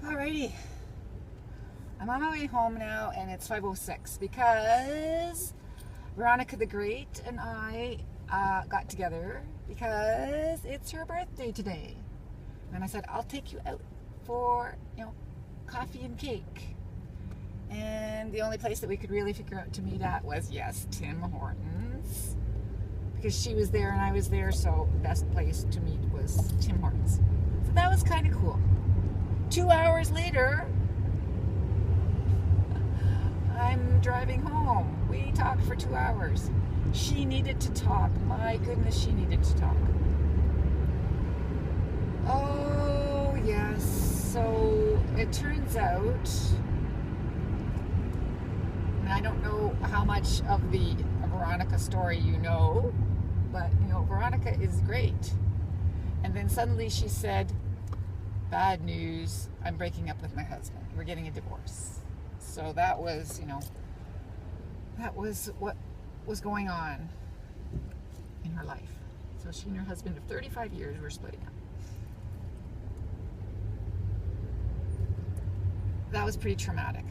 Alrighty. I'm on my way home now, and it's 5:06 because Veronica the Great and I got together because it's her birthday today. And I said, I'll take you out for, coffee and cake. And the only place that we could really figure out to meet at was, yes, Tim Hortons. Because she was there and I was there, so the best place to meet was Tim Hortons. So that was kind of cool. 2 hours later, I'm driving home. We talked for 2 hours. She needed to talk. My goodness, she needed to talk. Oh, yes. So it turns out, and I don't know how much of the Veronica story you know, but, Veronica is great. And then suddenly she said, bad news, I'm breaking up with my husband. We're getting a divorce. So that was, that was what was going on in her life. So she and her husband of 35 years were splitting up. That was pretty traumatic.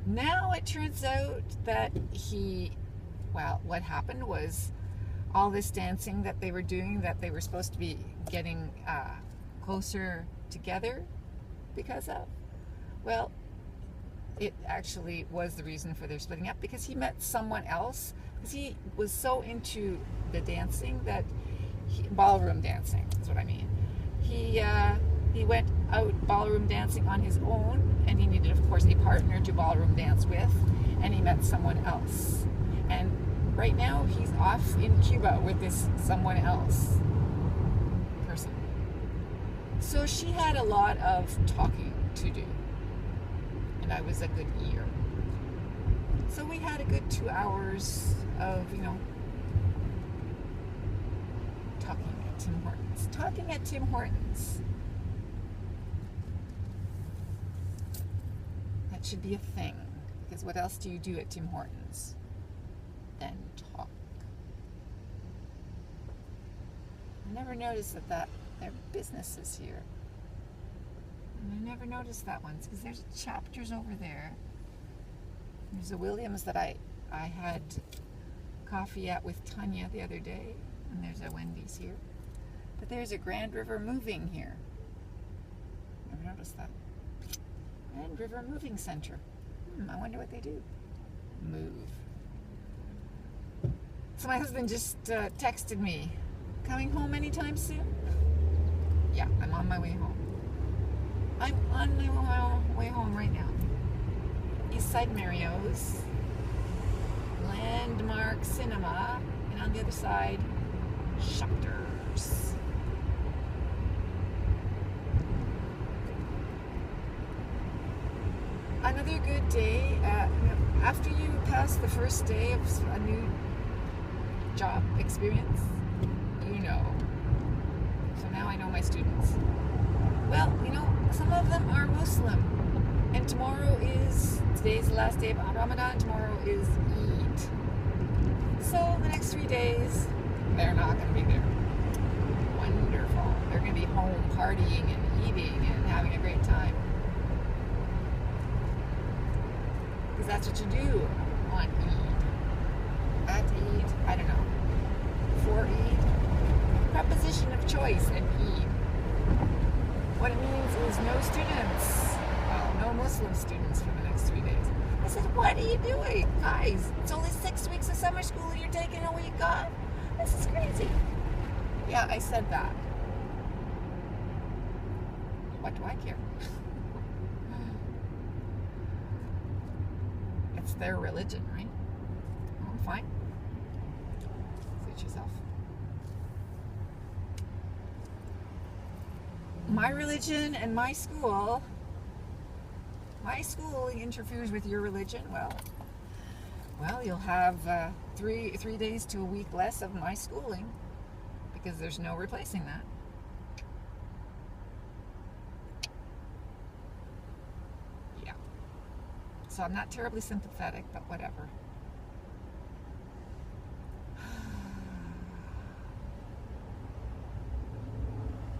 Now it turns out that what happened was all this dancing that they were doing, that they were supposed to be getting closer together because of, it actually was the reason for their splitting up, because he met someone else, because he was so into the dancing that ballroom dancing is what I mean. He went out ballroom dancing on his own, and he needed, of course, a partner to ballroom dance with, and he met someone else. And right now he's off in Cuba with this someone else person. So she had a lot of talking to do, and I was a good ear. So we had a good 2 hours of, talking at Tim Hortons. Talking at Tim Hortons. That should be a thing, because what else do you do at Tim Hortons than talk? I never noticed that their business is here. And I never noticed that one, because there's Chapters over there. There's a Williams that I had coffee at with Tanya the other day, and there's a Wendy's here. But there's a Grand River Moving here. Never noticed that. Grand River Moving Center. I wonder what they do. Move. So my husband just texted me, coming home anytime soon? Yeah, I'm on my way home. I'm on my way home right now. Eastside Mario's, Landmark Cinema, and on the other side, Chapters. Another good day. After you pass the first day of a new job experience, So now I know my students. Well, some of them are Muslim, and today's the last day of Ramadan, tomorrow is Eid. So the next 3 days, they're not going to be there. Wonderful. They're going to be home partying and eating and having a great time. Because that's what you do on Eid. At Eid, I don't know. For Eid, preposition of choice in Eid. What it means is no students. Well, no Muslim students for the next 3 days. I said, what are you doing? Guys, it's only 6 weeks of summer school and you're taking a week off? This is crazy. Yeah, I said that. What do I care? It's their religion, right? Oh, fine. Suit yourself. My religion and my schooling interferes with your religion. Well, you'll have 3 days to a week less of my schooling, because there's no replacing that. Yeah. So I'm not terribly sympathetic, but whatever.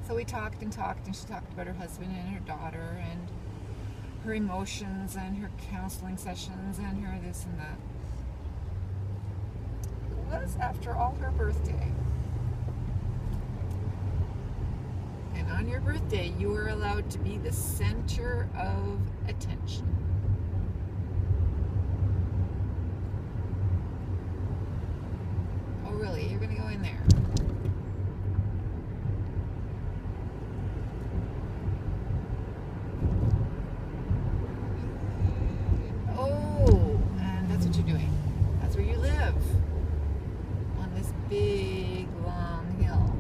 So we talked and talked, and she talked about her husband and her daughter and her emotions and her counseling sessions and her this and that. It was, after all, her birthday. And on your birthday, you are allowed to be the center of attention. Oh, really? You're going to go in there? Oh, and that's what you're doing. That's where you live. On this big, long hill.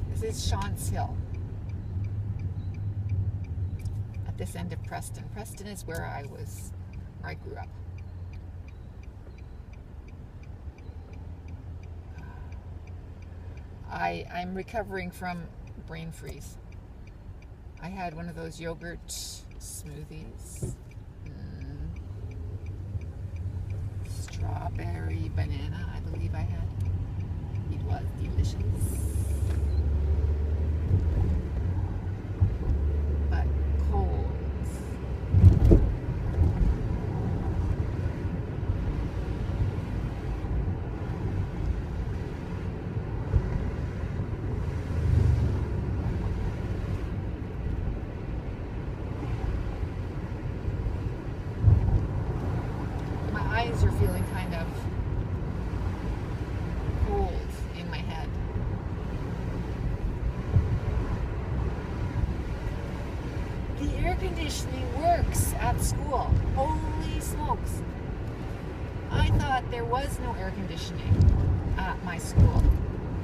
This is Shantz Hill. At this end of Preston. Preston is where I grew up. I'm recovering from brain freeze. I had one of those yogurt smoothies. Strawberry banana, I believe I had. It was delicious. But cold. My eyes are feeling kind of cold in my head. The air conditioning works at school. Holy smokes. I thought there was no air conditioning at my school.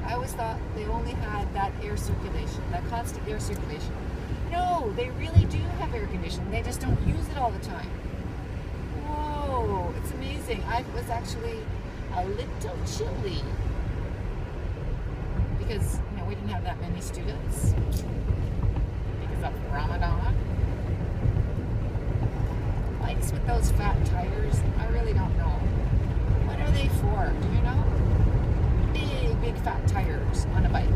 I always thought they only had that air circulation, that constant air circulation. No, they really do have air conditioning. They just don't use it all the time. Whoa, it's amazing. I was actually a little chilly because, we didn't have that many students because of Ramadan. Bikes with those fat tires, I really don't know. What are they for? Do you know? Big fat tires on a bike.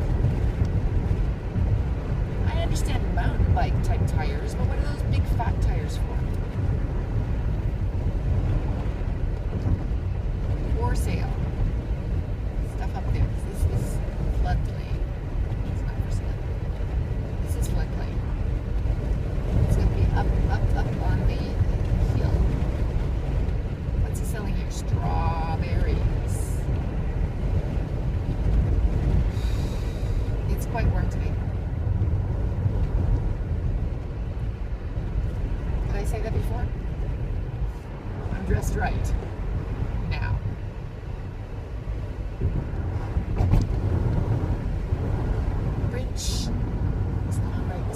I understand mountain bike type tires, but what are those big fat tires for? For sale. Stuff up there. This is floodplain. It's not for sale. This is floodplain. It's going to be up on the hill. What's he selling here? Strawberries. It's quite warm today. Did I say that before? I'm dressed right now. Bridge. It's not right.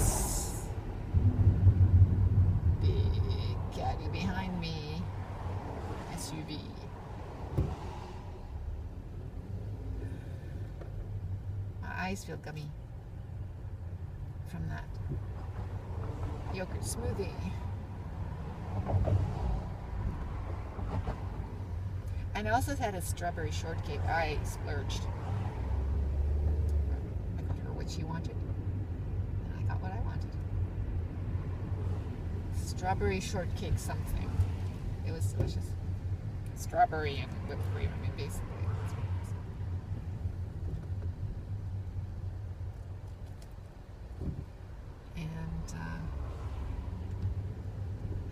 Big caddy behind me. SUV. My eyes feel gummy from that yogurt smoothie. And I also had a strawberry shortcake. I splurged. I got her what she wanted, and I got what I wanted. Strawberry shortcake something. It was delicious. Strawberry and whipped cream. I mean, basically, that's what it was. And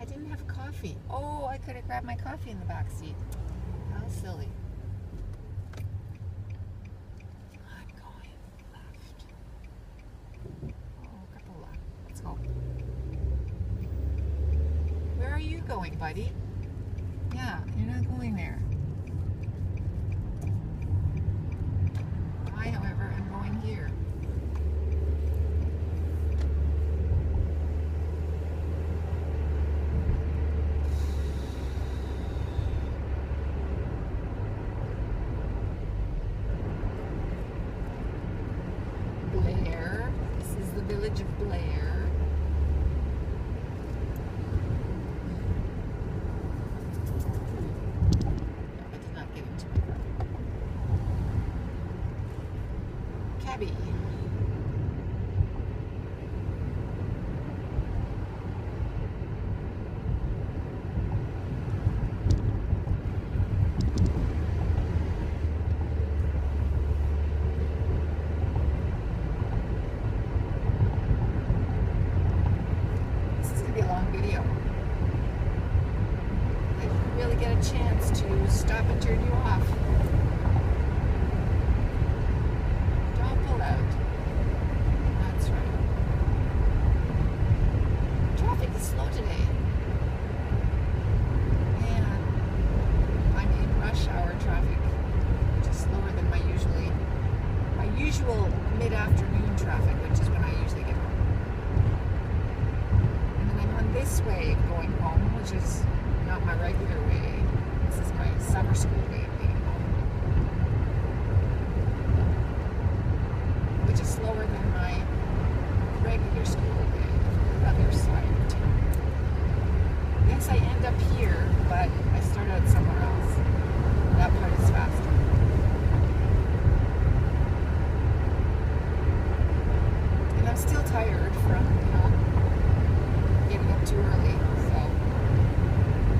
I didn't have coffee. Oh, I could have grabbed my coffee in the back seat. How silly. I'm going left. Oh, a couple left. Let's go. Where are you going, buddy? Yeah, you're not going there. I, however, am going here. Blair. This is the village of Blair. really get a chance to stop and turn you off. Don't pull out. That's right. Traffic is slow today. And I'm in rush hour traffic, which is slower than my usual mid-afternoon traffic, which is when I usually get home. And then I'm on this way going home, which is not my regular way. This is my summer school way of getting home, which is slower than my regular school way on the other side of town. Yes, I end up here, but I start out somewhere else. That part is faster. And I'm still tired from, getting up too early, so.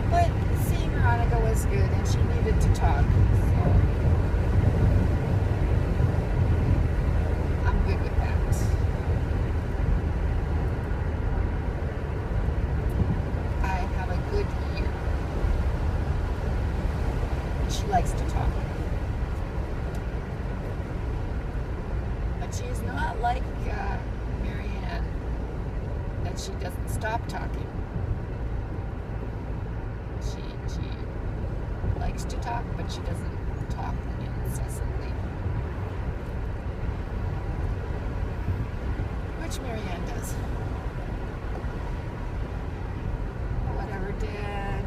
But seeing Veronica was good, and she needed to talk, so I'm good with that. I have a good ear. She likes to talk. But she is not like Marianne, that she doesn't stop talking. She likes to talk, but she doesn't talk incessantly. Which Marianne does. Whatever, dead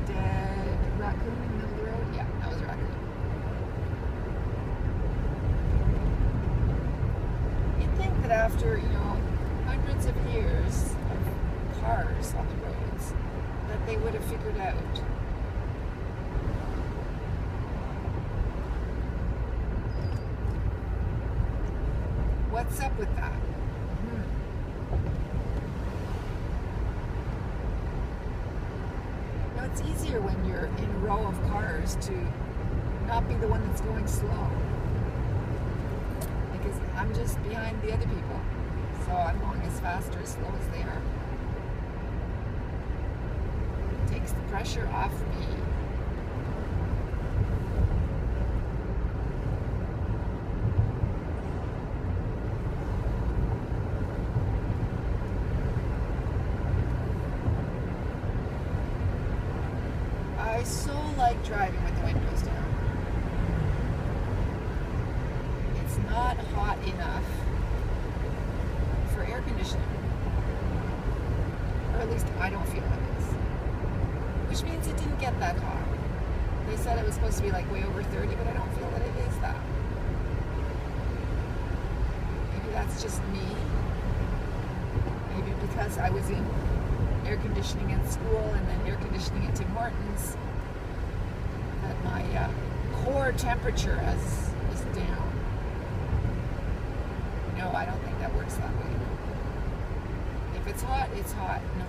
raccoon in the middle of the road? Yeah, that was a raccoon. You'd think that after, hundreds of years of cars on the roads, that they would have figured out what's up with that. It's easier when you're in a row of cars to not be the one that's going slow, because I'm just behind the other people, so I'm going as fast or as slow as they are. It takes the pressure off me. I so like driving with the windows down. It's not hot enough for air conditioning. Or at least I don't feel it is. Which means it didn't get that hot. They said it was supposed to be like way over 30, but I don't feel that it is that. Maybe that's just me. Maybe because I was in air conditioning at school and then air conditioning at Tim Hortons, that my core temperature is down. No, I don't think that works that way. If it's hot, it's hot. No.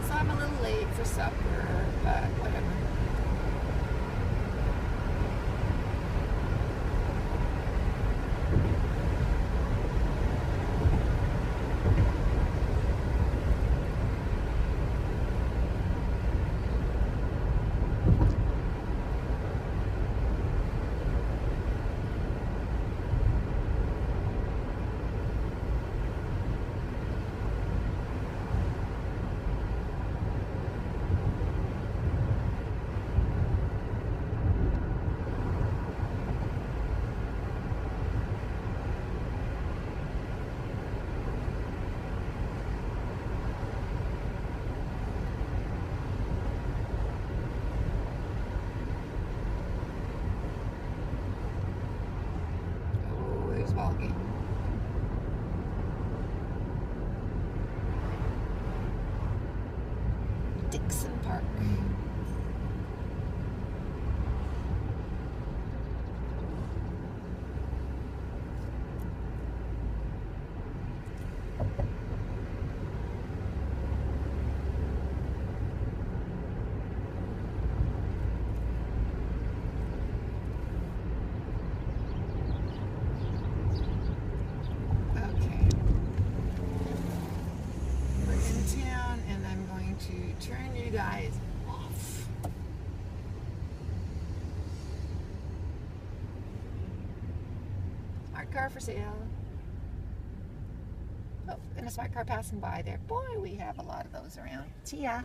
So I'm a little late for supper, but whatever. Ball game. Dixon Park. smart car for sale. Oh, and a smart car passing by there. Boy, we have a lot of those around. See ya.